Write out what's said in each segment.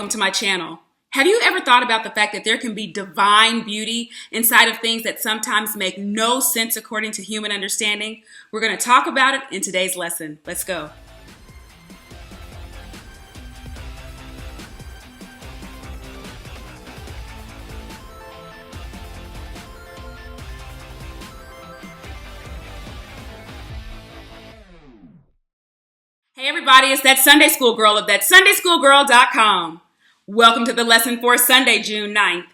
welcome to my channel. Have you ever thought about the fact that there can be divine beauty inside of things that sometimes make no sense according to human understanding? We're going to talk about it in today's lesson. Let's go. Hey everybody, it's that Sunday School Girl of thatsundayschoolgirl.com. Welcome to the lesson for Sunday, June 9th.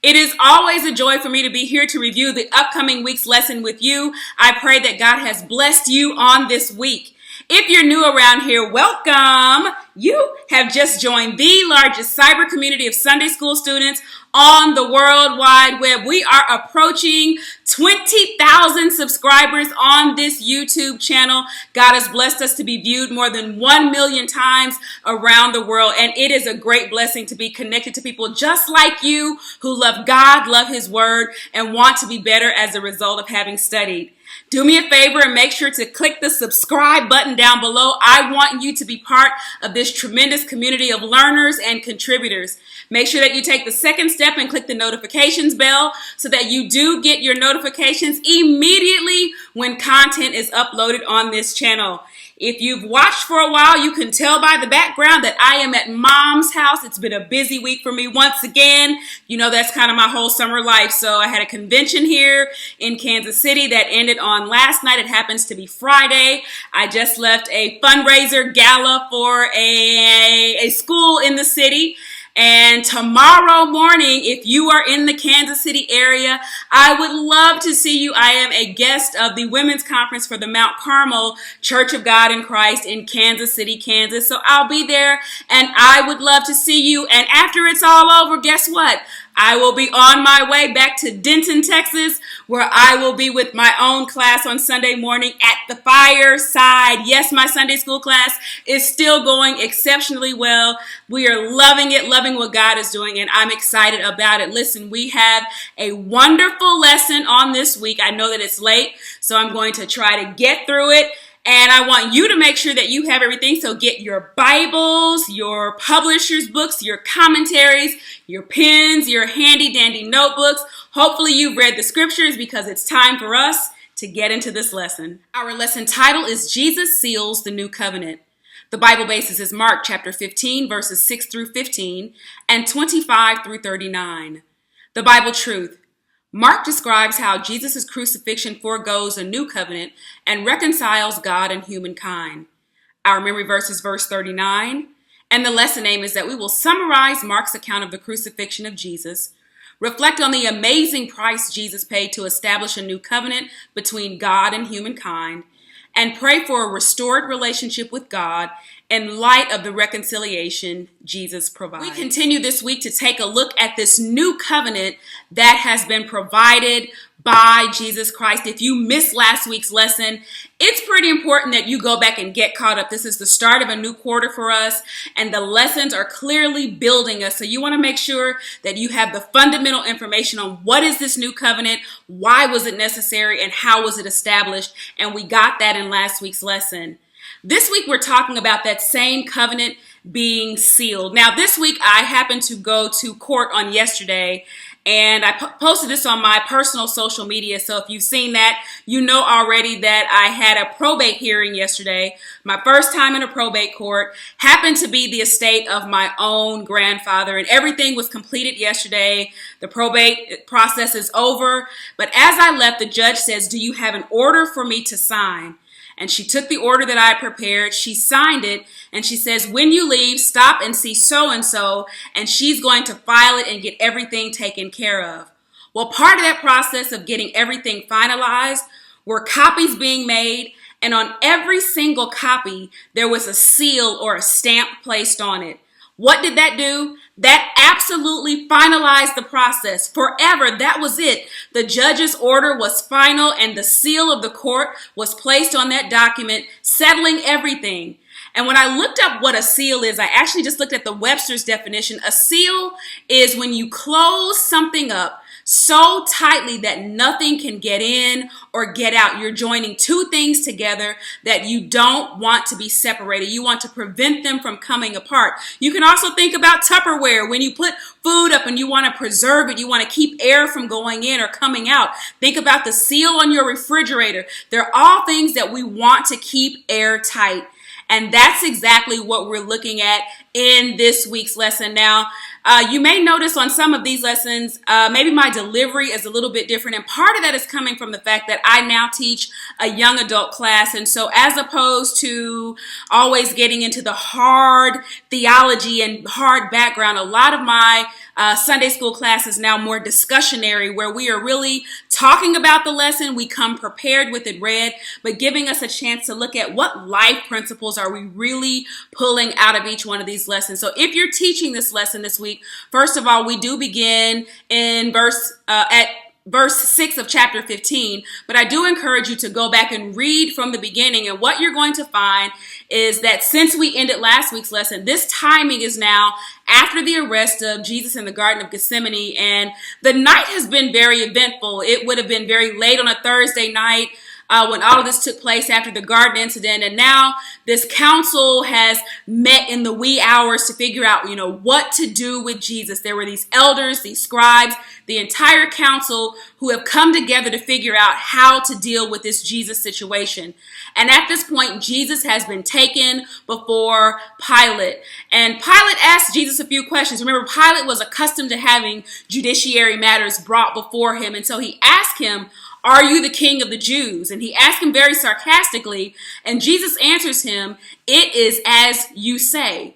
It is always a joy for me to be here to review the upcoming week's lesson with you. I pray that God has blessed you on this week. If you're new around here, welcome. You have just joined the largest cyber community of Sunday school students on the World Wide Web. We are approaching 20,000 subscribers on this YouTube channel. God has blessed us to be viewed more than 1 million times around the world, and it is a great blessing to be connected to people just like you who love God, love His Word, and want to be better as a result of having studied. Do me a favor and make sure to click the subscribe button down below. I want you to be part of this tremendous community of learners and contributors. Make sure that you take the second step and click the notifications bell so that you do get your notifications immediately when content is uploaded on this channel. If you've watched for a while, you can tell by the background that I am at Mom's house. It's been a busy week for me once again. You know, that's kind of my whole summer life. So I had a convention here in Kansas City that ended on last night. It happens to be Friday. I just left a fundraiser gala for a school in the city. And tomorrow morning, if you are in the Kansas City area, I would love to see you. I am a guest of the Women's Conference for the Mount Carmel Church of God in Christ in Kansas City, Kansas. So I'll be there and I would love to see you. And after it's all over, guess what? I will be on my way back to Denton, Texas, where I will be with my own class on Sunday morning at the fireside. Yes, my Sunday school class is still going exceptionally well. We are loving it, loving what God is doing, and I'm excited about it. Listen, we have a wonderful lesson on this week. I know that it's late, so I'm going to try to get through it. And I want you to make sure that you have everything. So get your Bibles, your publisher's books, your commentaries, your pens, your handy dandy notebooks. Hopefully you've read the scriptures because it's time for us to get into this lesson. Our lesson title is Jesus Seals the New Covenant. The Bible basis is Mark chapter 15, verses 6 through 15 and 25 through 39. The Bible truth. Mark describes how Jesus' crucifixion foregoes a new covenant and reconciles God and humankind. Our memory verse is verse 39, and the lesson aim is that we will summarize Mark's account of the crucifixion of Jesus, reflect on the amazing price Jesus paid to establish a new covenant between God and humankind, and pray for a restored relationship with God in light of the reconciliation Jesus provides. We continue this week to take a look at this new covenant that has been provided by Jesus Christ. If you missed last week's lesson, it's pretty important that you go back and get caught up. This is the start of a new quarter for us, and the lessons are clearly building us. So you want to make sure that you have the fundamental information on what is this new covenant, why was it necessary, and how was it established. And we got that in last week's lesson. This week, we're talking about that same covenant being sealed. Now, this week, I happened to go to court on yesterday, and I posted this on my personal social media. So if you've seen that, you know already that I had a probate hearing yesterday. My first time in a probate court happened to be the estate of my own grandfather, and everything was completed yesterday. The probate process is over. But as I left, the judge says, "Do you have an order for me to sign?" And she took the order that I prepared, she signed it, and she says, "When you leave, stop and see so-and-so, and she's going to file it and get everything taken care of." Well, part of that process of getting everything finalized were copies being made, and on every single copy, there was a seal or a stamp placed on it. What did that do? That absolutely finalized the process. Forever, that was it. The judge's order was final and the seal of the court was placed on that document, settling everything. And when I looked up what a seal is, I actually just looked at the Webster's definition. A seal is when you close something up so tightly that nothing can get in or get out. You're joining two things together that you don't want to be separated. You want to prevent them from coming apart. You can also think about Tupperware. When you put food up and you want to preserve it, you want to keep air from going in or coming out. Think about the seal on your refrigerator. They're all things that we want to keep airtight. And that's exactly what we're looking at in this week's lesson. Now, you may notice on some of these lessons, maybe my delivery is a little bit different. And part of that is coming from the fact that I now teach a young adult class. And so as opposed to always getting into the hard theology and hard background, a lot of my Sunday school class is now more discussionary, where we are really talking about the lesson. We come prepared with it read, but giving us a chance to look at what life principles are we really pulling out of each one of these lessons. So if you're teaching this lesson this week, first of all, we do begin in verse 6 of chapter 15, but I do encourage you to go back and read from the beginning. And what you're going to find is that since we ended last week's lesson, this timing is now after the arrest of Jesus in the Garden of Gethsemane, and the night has been very eventful. It would have been very late on a Thursday night when all of this took place after the garden incident. And now this council has met in the wee hours to figure out, what to do with Jesus. There were these elders, these scribes, the entire council who have come together to figure out how to deal with this Jesus situation. And at this point, Jesus has been taken before Pilate. And Pilate asked Jesus a few questions. Remember, Pilate was accustomed to having judiciary matters brought before him. And so he asked him, "Are you the king of the Jews?" And he asked him very sarcastically, and Jesus answers him, "It is as you say."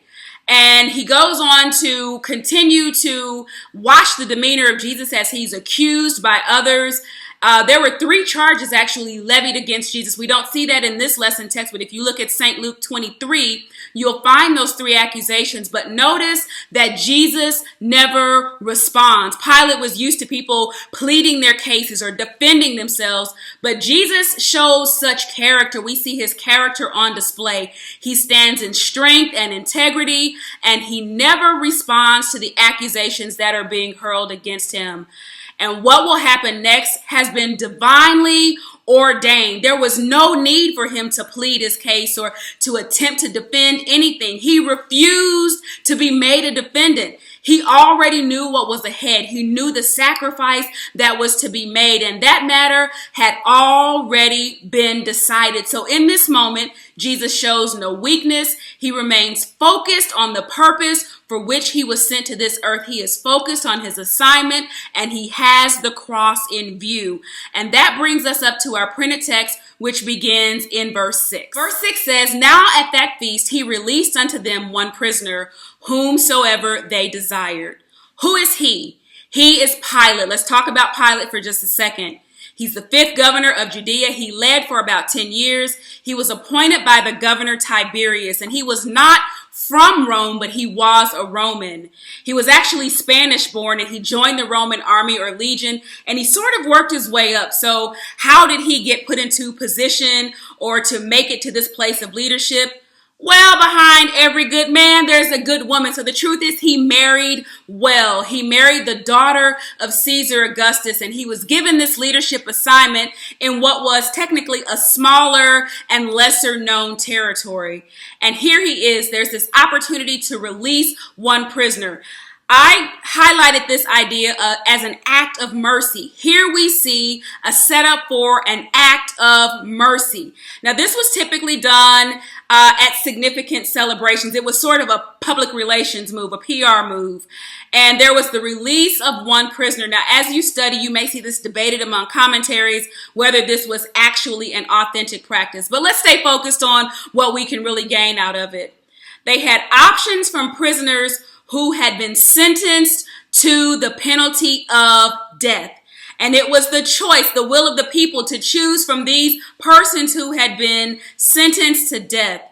And he goes on to continue to watch the demeanor of Jesus as he's accused by others. There were 3 charges actually levied against Jesus. We don't see that in this lesson text, but if you look at St. Luke 23, you'll find those 3 accusations. But notice that Jesus never responds. Pilate was used to people pleading their cases or defending themselves, but Jesus shows such character. We see his character on display. He stands in strength and integrity, and he never responds to the accusations that are being hurled against him. And what will happen next has been divinely ordained. There was no need for him to plead his case or to attempt to defend anything. He refused to be made a defendant. He already knew what was ahead. He knew the sacrifice that was to be made, and that matter had already been decided. So in this moment, Jesus shows no weakness. He remains focused on the purpose for which he was sent to this earth. He is focused on his assignment, and he has the cross in view. And that brings us up to our printed text, which begins in verse 6. Verse 6 says, "Now at that feast he released unto them one prisoner, whomsoever they desired." Who is he? He is Pilate. Let's talk about Pilate for just a second. He's the 5th governor of Judea. He led for about 10 years. He was appointed by the governor Tiberius, and he was not from Rome, but he was a Roman. He was actually Spanish born, and he joined the Roman army or legion, and he sort of worked his way up. So how did he get put into position or to make it to this place of leadership? Well, behind every good man, there's a good woman. So the truth is he married well. He married the daughter of Caesar Augustus, and he was given this leadership assignment in what was technically a smaller and lesser known territory. And here he is. There's this opportunity to release one prisoner. I highlighted this idea as an act of mercy. Here we see a setup for an act of mercy. Now, this was typically done at significant celebrations. It was sort of a public relations move, a PR move. And there was the release of one prisoner. Now, as you study, you may see this debated among commentaries, whether this was actually an authentic practice. But let's stay focused on what we can really gain out of it. They had options from prisoners who had been sentenced to the penalty of death. And it was the choice, the will of the people to choose from these persons who had been sentenced to death.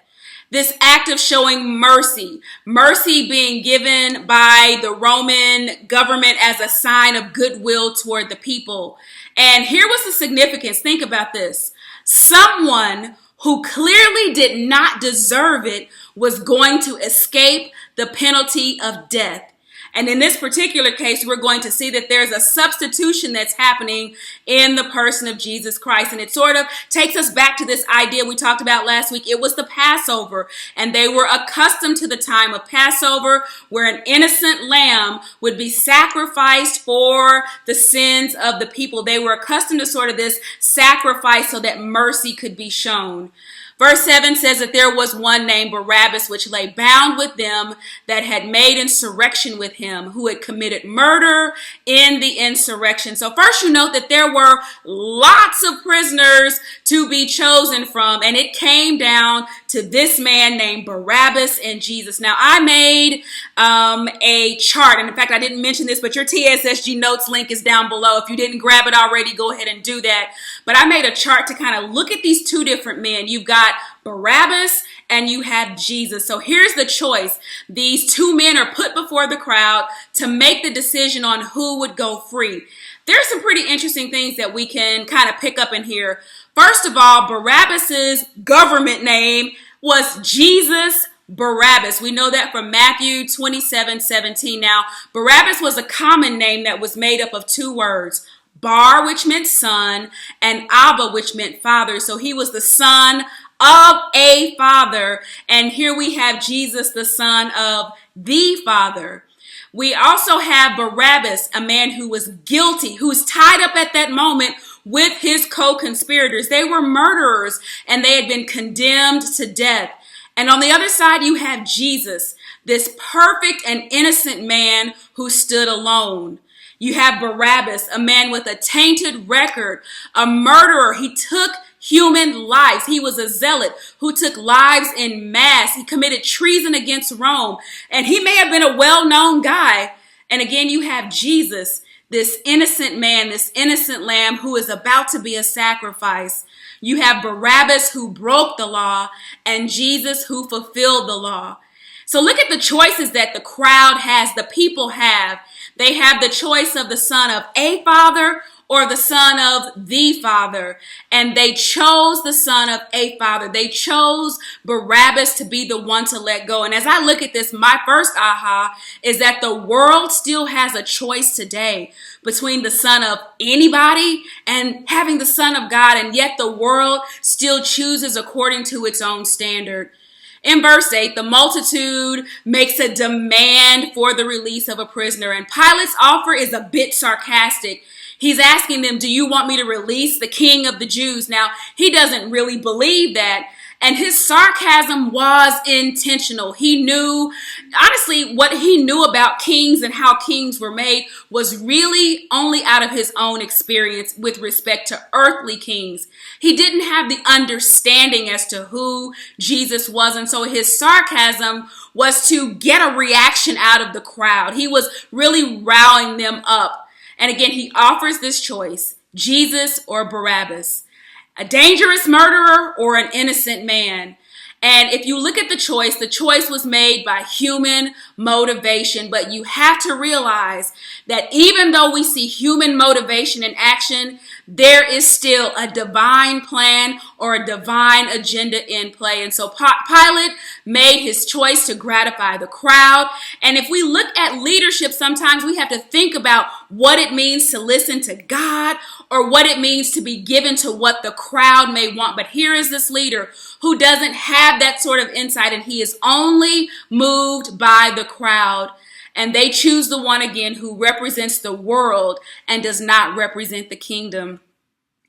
This act of showing mercy, mercy being given by the Roman government as a sign of goodwill toward the people. And here was the significance. Think about this. Someone who clearly did not deserve it was going to escape the penalty of death. And in this particular case, we're going to see that there's a substitution that's happening in the person of Jesus Christ. And it sort of takes us back to this idea we talked about last week. It was the Passover, and they were accustomed to the time of Passover where an innocent lamb would be sacrificed for the sins of the people. They were accustomed to sort of this sacrifice so that mercy could be shown. Verse 7 says that there was one named Barabbas, which lay bound with them that had made insurrection with him, who had committed murder in the insurrection. So first you note that there were lots of prisoners to be chosen from, and it came down to this man named Barabbas and Jesus. Now I made a chart, and in fact I didn't mention this, but your TSSG notes link is down below. If you didn't grab it already, go ahead and do that. But I made a chart to kind of look at these two different men. You've got Barabbas and you have Jesus. So here's the choice. These two men are put before the crowd to make the decision on who would go free. There's some pretty interesting things that we can kind of pick up in here. First of all, Barabbas's government name was Jesus Barabbas. We know that from Matthew 27:17. Now, Barabbas was a common name that was made up of two words. Bar, which meant son, and Abba, which meant father. So he was the son of a father. And here we have Jesus, the son of the Father. We also have Barabbas, a man who was guilty, who was tied up at that moment with his co-conspirators. They were murderers and they had been condemned to death. And on the other side, you have Jesus, this perfect and innocent man who stood alone. You have Barabbas, a man with a tainted record, a murderer. He took human lives. He was a zealot who took lives in mass. He committed treason against Rome, and he may have been a well-known guy. And again, you have Jesus, this innocent man, this innocent lamb who is about to be a sacrifice. You have Barabbas who broke the law and Jesus who fulfilled the law. So look at the choices that the crowd has, the people have. They have the choice of the son of a father or the son of the Father. And they chose the son of a father. They chose Barabbas to be the one to let go. And as I look at this, my first aha is that the world still has a choice today between the son of anybody and having the son of God. And yet the world still chooses according to its own standard. In verse 8, the multitude makes a demand for the release of a prisoner. And Pilate's offer is a bit sarcastic. He's asking them, do you want me to release the king of the Jews? Now, he doesn't really believe that. And his sarcasm was intentional. He knew, honestly, what he knew about kings and how kings were made was really only out of his own experience with respect to earthly kings. He didn't have the understanding as to who Jesus was. And so his sarcasm was to get a reaction out of the crowd. He was really rallying them up. And again, he offers this choice, Jesus or Barabbas. A dangerous murderer or an innocent man. And if you look at the choice was made by human motivation. But you have to realize that even though we see human motivation in action, there is still a divine plan or a divine agenda in play. And so Pilate made his choice to gratify the crowd. And if we look at leadership, sometimes we have to think about what it means to listen to God or what it means to be given to what the crowd may want. But here is this leader who doesn't have that sort of insight, and he is only moved by the crowd. And they choose the one again who represents the world and does not represent the kingdom.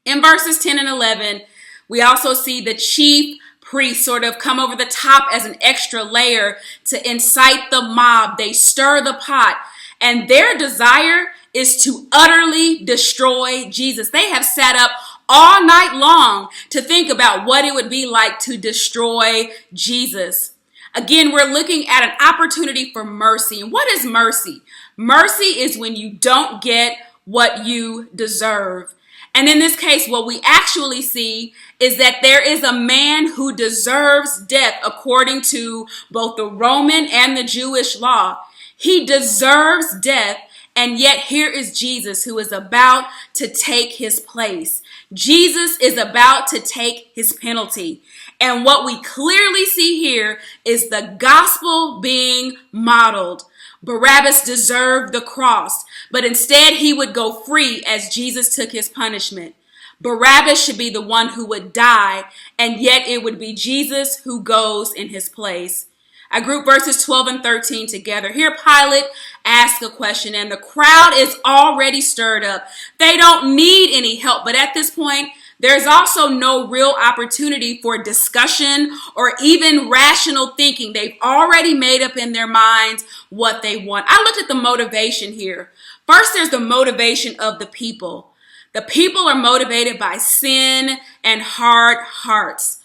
In verses 10 and 11, we also see the chief priests sort of come over the top as an extra layer to incite the mob. They stir the pot, and their desire is to utterly destroy Jesus. They have sat up all night long to think about what it would be like to destroy Jesus. Again, we're looking at an opportunity for mercy. And what is mercy? Mercy is when you don't get what you deserve. And in this case, what we actually see is that there is a man who deserves death according to both the Roman and the Jewish law. He deserves death. And yet here is Jesus who is about to take his place. Jesus is about to take his penalty. And what we clearly see here is the gospel being modeled. Barabbas deserved the cross, but instead he would go free as Jesus took his punishment. Barabbas should be the one who would die, and yet it would be Jesus who goes in his place. I group verses 12 and 13 together. Here Pilate asks a question, and the crowd is already stirred up. They don't need any help, but at this point, there's also no real opportunity for discussion or even rational thinking. They've already made up in their minds what they want. I looked at the motivation here. First, there's the motivation of the people. The people are motivated by sin and hard hearts.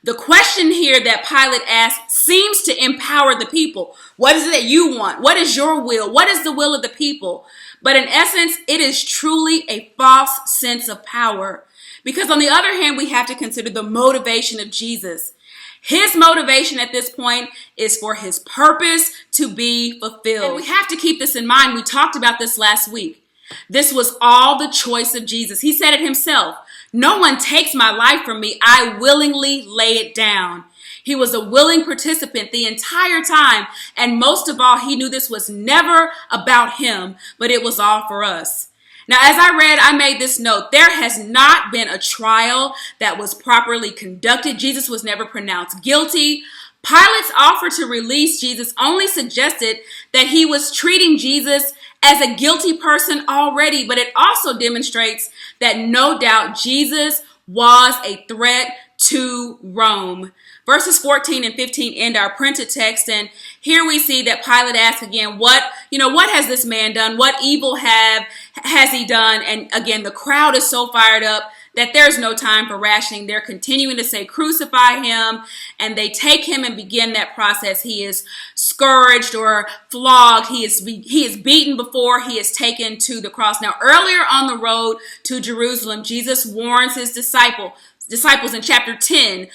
The question here that Pilate asked seems to empower the people. What is it that you want? What is your will? What is the will of the people? But in essence, it is truly a false sense of power. Because on the other hand, we have to consider the motivation of Jesus. His motivation at this point is for his purpose to be fulfilled. And we have to keep this in mind. We talked about this last week. This was all the choice of Jesus. He said it himself. No one takes my life from me. I willingly lay it down. He was a willing participant the entire time. And most of all, he knew this was never about him, but it was all for us. Now, as I read, I made this note. There has not been a trial that was properly conducted. Jesus was never pronounced guilty. Pilate's offer to release Jesus only suggested that he was treating Jesus as a guilty person already, but it also demonstrates that no doubt Jesus was a threat to Rome. Verses 14 and 15 end our printed text, and here we see that Pilate asks again, what has this man done? What evil has he done? And again, the crowd is so fired up that there's no time for rationing. They're continuing to say, crucify him, and they take him and begin that process. He is scourged or flogged. He is beaten before he is taken to the cross. Now, earlier on the road to Jerusalem, Jesus warns his disciples in chapter 10,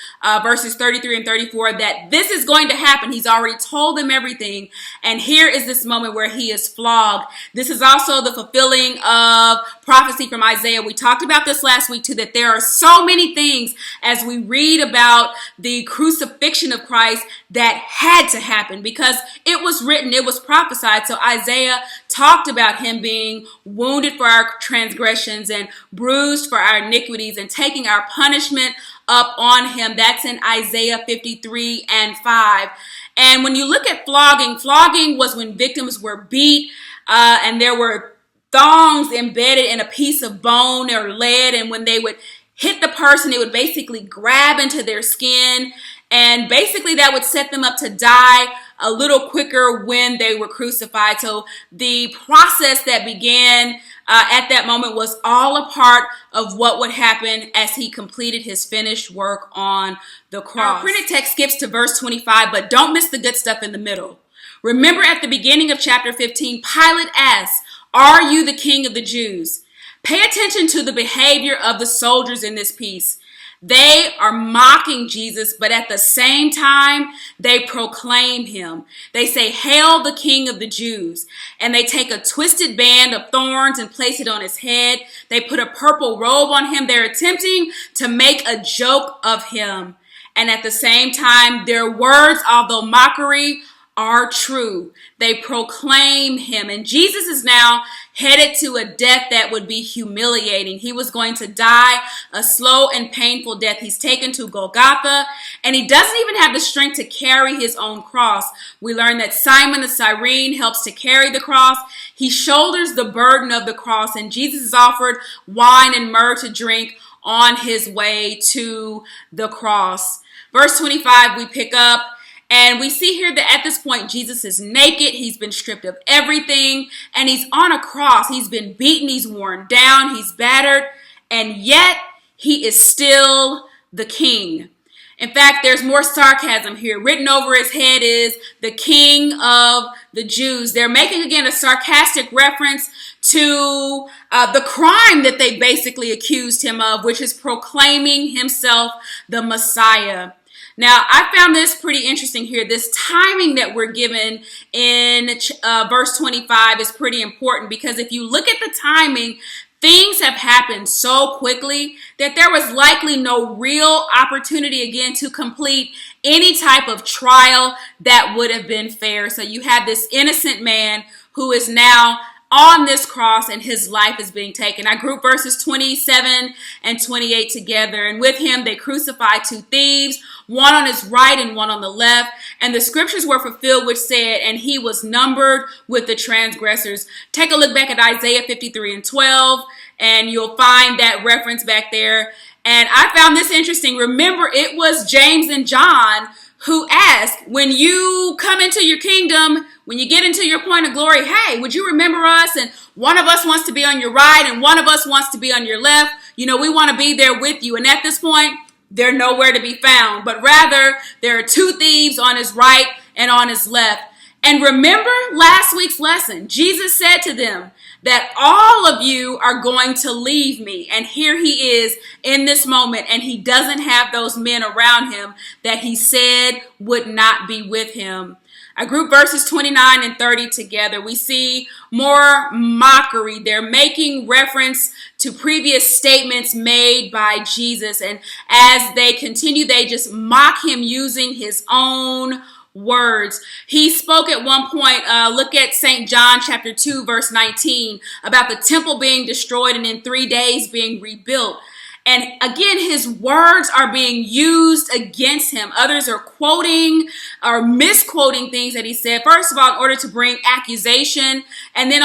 verses 33 and 34, that this is going to happen. He's already told them everything. And here is this moment where he is flogged. This is also the fulfilling of prophecy from Isaiah. We talked about this last week too, that there are so many things as we read about the crucifixion of Christ that had to happen because it was written, it was prophesied. So Isaiah talked about him being wounded for our transgressions and bruised for our iniquities and taking our punishment up on him. That's in Isaiah 53 and 5. And when you look at flogging was when victims were beat and there were thongs embedded in a piece of bone or lead. And when they would hit the person, it would basically grab into their skin. And basically that would set them up to die a little quicker when they were crucified. So the process that began at that moment was all a part of what would happen as he completed his finished work on the cross. Our printed text skips to verse 25, but don't miss the good stuff in the middle. Remember at the beginning of chapter 15, Pilate asks, "Are you the king of the Jews?" Pay attention to the behavior of the soldiers in this piece. They are mocking Jesus, but at the same time, they proclaim him. They say, "Hail the King of the Jews." And they take a twisted band of thorns and place it on his head. They put a purple robe on him. They're attempting to make a joke of him. And at the same time, their words, although mockery, are true. They proclaim him. And Jesus is now headed to a death that would be humiliating. He was going to die a slow and painful death. He's taken to Golgotha, and he doesn't even have the strength to carry his own cross. We learn that Simon the Cyrene helps to carry the cross. He shoulders the burden of the cross, and Jesus is offered wine and myrrh to drink on his way to the cross. Verse 25, we pick up. And we see here that at this point, Jesus is naked. He's been stripped of everything. And he's on a cross. He's been beaten. He's worn down. He's battered. And yet, he is still the king. In fact, there's more sarcasm here. Written over his head is the King of the Jews. They're making, again, a sarcastic reference to the crime that they basically accused him of, which is proclaiming himself the Messiah. Now, I found this pretty interesting here. This timing that we're given in verse 25 is pretty important because if you look at the timing, things have happened so quickly that there was likely no real opportunity again to complete any type of trial that would have been fair. So you have this innocent man who is now on this cross and his life is being taken. I grouped verses 27 and 28 together. And with him, they crucified two thieves, one on his right and one on the left. And the scriptures were fulfilled, which said, and he was numbered with the transgressors. Take a look back at Isaiah 53 and 12, and you'll find that reference back there. And I found this interesting. Remember, it was James and John who asked, when you come into your kingdom, when you get into your point of glory, hey, would you remember us? And one of us wants to be on your right and one of us wants to be on your left. You know, we want to be there with you. And at this point, they're nowhere to be found, but rather there are two thieves on his right and on his left. And remember last week's lesson, Jesus said to them that all of you are going to leave me. And here he is in this moment, and he doesn't have those men around him that he said would not be with him. I grouped verses 29 and 30 together. We see more mockery. They're making reference to previous statements made by Jesus. And as they continue, they just mock him using his own words. He spoke at one point, look at St. John chapter 2, verse 19, about the temple being destroyed and in 3 days being rebuilt. And again, his words are being used against him. Others are quoting or misquoting things that he said. First of all, in order to bring accusation, and then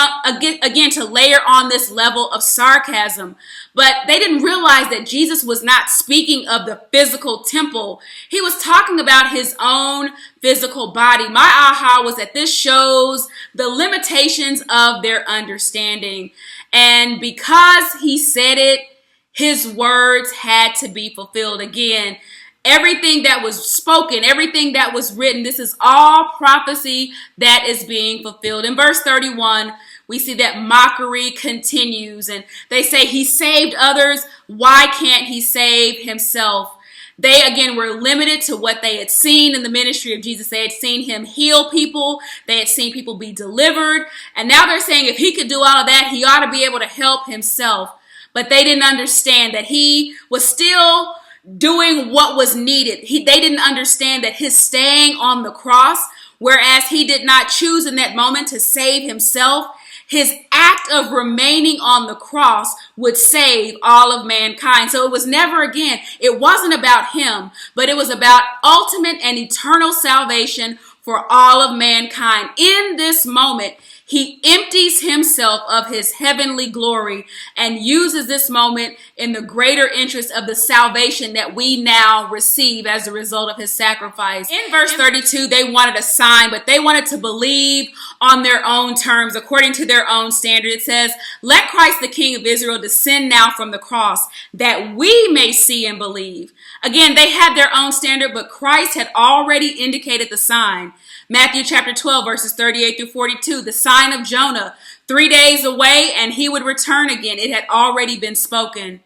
again to layer on this level of sarcasm. But they didn't realize that Jesus was not speaking of the physical temple. He was talking about his own physical body. My aha was that this shows the limitations of their understanding. And because he said it, his words had to be fulfilled. Again, everything that was spoken, everything that was written, this is all prophecy that is being fulfilled. In verse 31, we see that mockery continues, and they say he saved others. Why can't he save himself? They, again, were limited to what they had seen in the ministry of Jesus. They had seen him heal people. They had seen people be delivered. And now they're saying if he could do all of that, he ought to be able to help himself. But they didn't understand that he was still doing what was needed. They didn't understand that his staying on the cross, whereas he did not choose in that moment to save himself, his act of remaining on the cross would save all of mankind. So it was never, again, it wasn't about him, but it was about ultimate and eternal salvation for all of mankind. In this moment, he empties himself of his heavenly glory and uses this moment in the greater interest of the salvation that we now receive as a result of his sacrifice. In verse 32, they wanted a sign, but they wanted to believe on their own terms, according to their own standard. It says, let Christ the King of Israel descend now from the cross, that we may see and believe. Again, they had their own standard, but Christ had already indicated the sign. Matthew chapter 12, verses 38 through 42, the sign of Jonah, 3 days away and he would return again. It had already been spoken.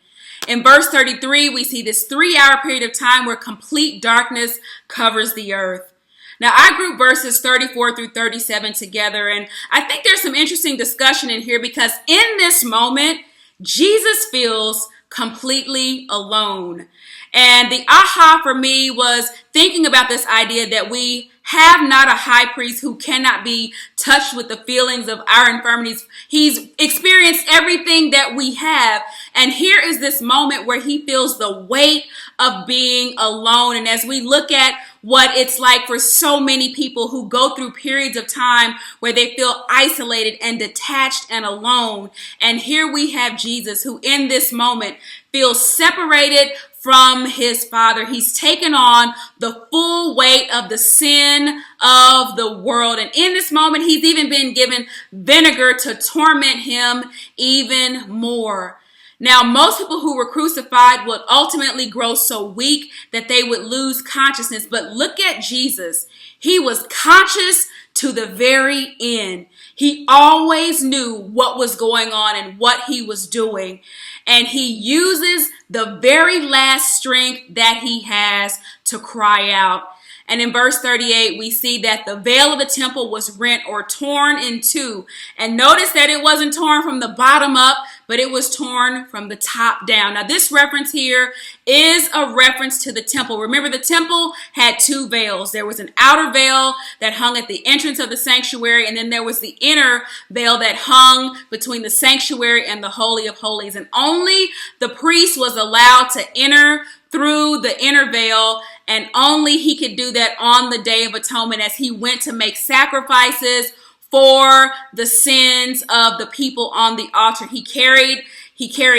In verse 33, we see this 3-hour period of time where complete darkness covers the earth. Now, I grouped verses 34 through 37 together, and I think there's some interesting discussion in here because in this moment, Jesus feels completely alone. And the aha for me was thinking about this idea that we have not a high priest who cannot be touched with the feelings of our infirmities. He's experienced everything that we have. And here is this moment where he feels the weight of being alone. And as we look at what it's like for so many people who go through periods of time where they feel isolated and detached and alone. And here we have Jesus, who in this moment feels separated from his Father. He's taken on the full weight of the sin of the world. And in this moment, he's even been given vinegar to torment him even more. Now, most people who were crucified would ultimately grow so weak that they would lose consciousness. But look at Jesus. He was conscious to the very end. He always knew what was going on and what he was doing. And he uses the very last strength that he has to cry out. And in verse 38, we see that the veil of the temple was rent or torn in two. And notice that it wasn't torn from the bottom up, but it was torn from the top down. Now, this reference here is a reference to the temple. Remember, the temple had two veils. There was an outer veil that hung at the entrance of the sanctuary, and then there was the inner veil that hung between the sanctuary and the Holy of Holies. And only the priest was allowed to enter through the inner veil, and only he could do that on the Day of Atonement as he went to make sacrifices for the sins of the people on the altar. He carried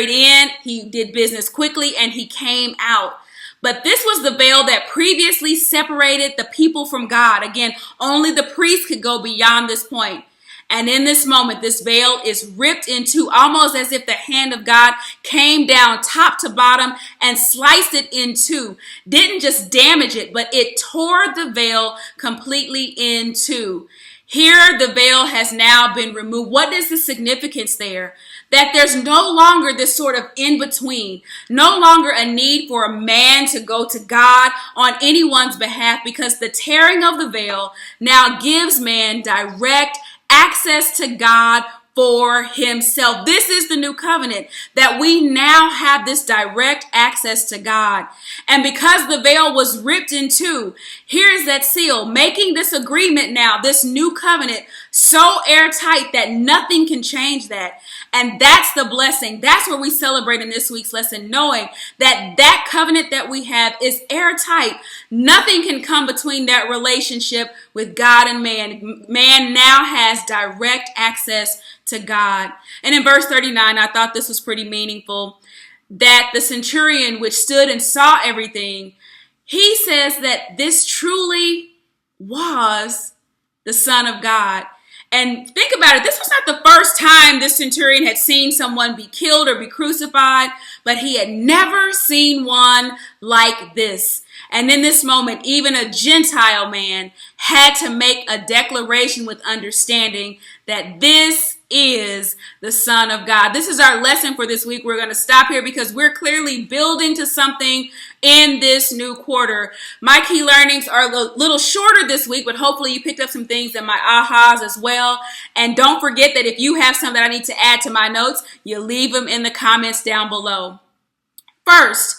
in, he did business quickly, and he came out. But this was the veil that previously separated the people from God. Again, only the priest could go beyond this point. And in this moment, this veil is ripped in two, almost as if the hand of God came down top to bottom and sliced it in two. Didn't just damage it, but it tore the veil completely in two. Here, the veil has now been removed. What is the significance there? That there's no longer this sort of in-between, no longer a need for a man to go to God on anyone's behalf, because the tearing of the veil now gives man direct access to God for himself. This is the new covenant, that we now have this direct access to God. And because the veil was ripped in two, here's that seal, making this agreement now, this new covenant, so airtight that nothing can change that. And that's the blessing. That's what we celebrate in this week's lesson, knowing that that covenant that we have is airtight. Nothing can come between that relationship with God and man. Man now has direct access to God. And in verse 39, I thought this was pretty meaningful, that the centurion which stood and saw everything, he says that this truly was the Son of God. And think about it, this was not the first time this centurion had seen someone be killed or be crucified, but he had never seen one like this. And in this moment, even a Gentile man had to make a declaration with understanding that this is the Son of God. This is our lesson for this week. We're going to stop here because we're clearly building to something in this new quarter. My key learnings are a little shorter this week, but hopefully you picked up some things in my ahas as well. And don't forget that if you have some that I need to add to my notes, you leave them in the comments down below. First,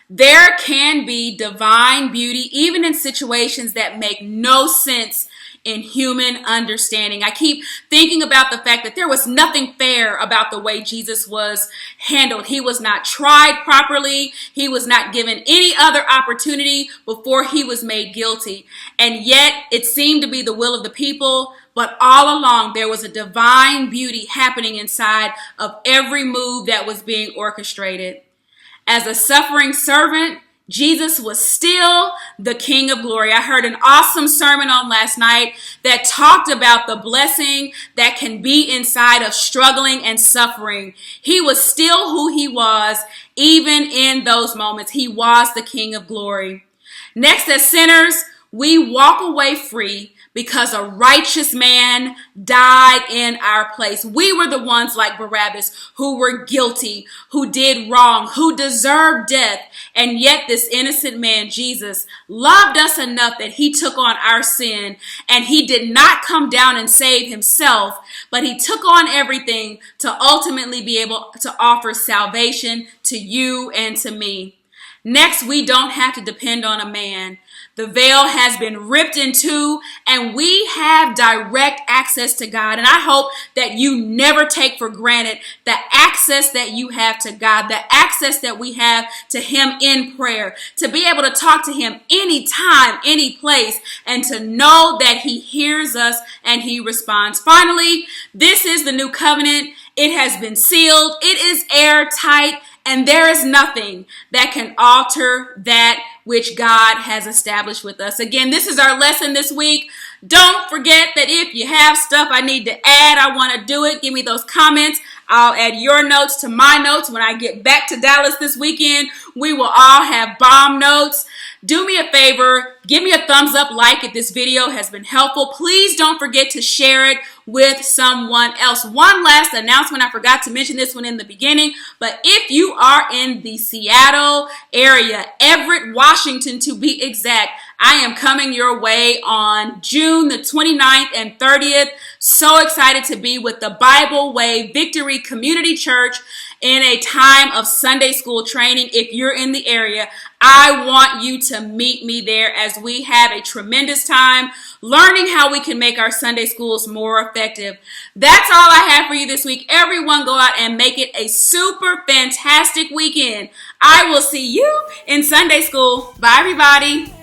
there can be divine beauty even in situations that make no sense in human understanding. I keep thinking about the fact that there was nothing fair about the way Jesus was handled. He was not tried properly. He was not given any other opportunity before he was made guilty. And yet it seemed to be the will of the people. But all along, there was a divine beauty happening inside of every move that was being orchestrated. As a suffering servant, Jesus was still the King of Glory. I heard an awesome sermon on last night that talked about the blessing that can be inside of struggling and suffering. He was still who he was, even in those moments. He was the King of Glory. Next, as sinners, we walk away free because a righteous man died in our place. We were the ones like Barabbas who were guilty, who did wrong, who deserved death. And yet this innocent man, Jesus, loved us enough that he took on our sin, and he did not come down and save himself, but he took on everything to ultimately be able to offer salvation to you and to me. Next, we don't have to depend on a man. The veil has been ripped in two, and we have direct access to God. And I hope that you never take for granted the access that you have to God, the access that we have to him in prayer, to be able to talk to him anytime, any place, and to know that he hears us and he responds. Finally, this is the new covenant. It has been sealed. It is airtight. And there is nothing that can alter that which God has established with us. Again, this is our lesson this week. Don't forget that if you have stuff I need to add, I want to do it. Give me those comments. I'll add your notes to my notes. When I get back to Dallas this weekend, we will all have bomb notes. Do me a favor, give me a thumbs up like if this video has been helpful. Please don't forget to share it with someone else. One last announcement, I forgot to mention this one in the beginning, but if you are in the Seattle area, Everett, Washington to be exact, I am coming your way on June the 29th and 30th. So excited to be with the Bible Way Victory Community Church in a time of Sunday school training. If you're in the area, I want you to meet me there as we have a tremendous time learning how we can make our Sunday schools more effective. That's all I have for you this week. Everyone go out and make it a super fantastic weekend. I will see you in Sunday school. Bye, everybody.